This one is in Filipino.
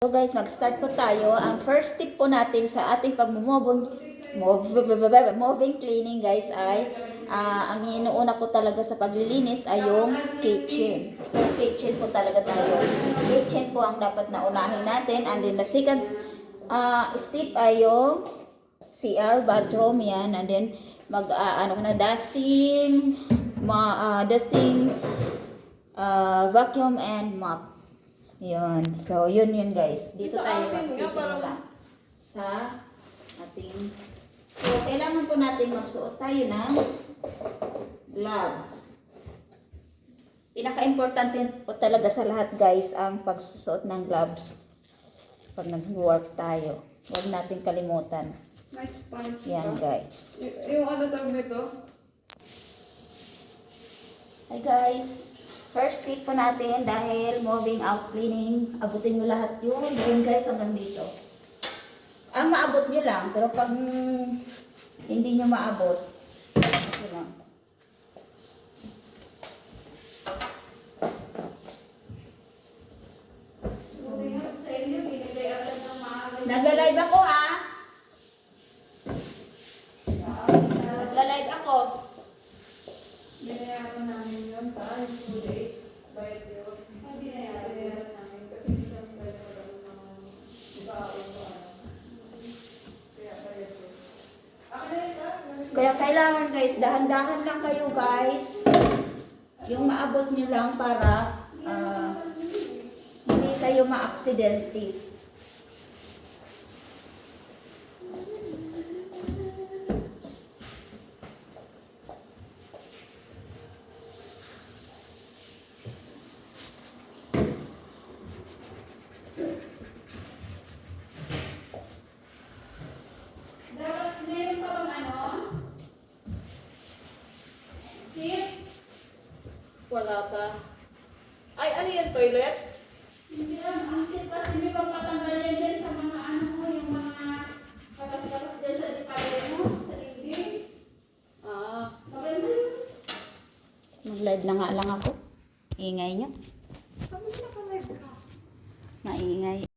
So guys, mag-start po tayo. Ang first tip po natin sa ating moving cleaning guys ay ang inuuna ko talaga sa paglilinis ay yung kitchen. So kitchen po talaga tayo. Kitchen po ang dapat na unahin natin. And then the second step ay yung CR, bathroom yan. And then dusting, vacuum and mop. Yun. So, yun guys. Dito tayo magsisimula sa ating... So, kailangan po natin magsuot tayo ng gloves. Pinaka-importante po talaga sa lahat guys ang pagsusuot ng gloves pag nag-work tayo. Huwag natin kalimutan. Nice punch. Yan guys. Yung ano tawag nito? Hi guys. First tip po natin dahil moving out cleaning, abutin nyo lahat yun guys hanggang dito. Ang maabot nyo lang, pero pag hindi nyo maabot, ito lang. Nagla-live ako ha. Nagla-live ako. Binayaran namin yun tayo 2 days. Bayad yun. Binayaran namin kasi hindi kami pwede magawin ng ibaon ko ano. Kaya bayad yun. Kaya kailangan guys, dahan-dahan lang kayo guys. Yung maabot nyo lang para hindi kayo ma-aksidente. Wala ka. Ay, ano yan? Toilet? Hindi lang, ang sip kasi may pagpatanggal yan dyan sa mga ano mo, yung mga katas-katas dyan sa detalye mo, sa dingding. Maganda yun. Mag-live na nga lang ako. Ingay nyo. Sabi ko na ka-live ka. Maingay.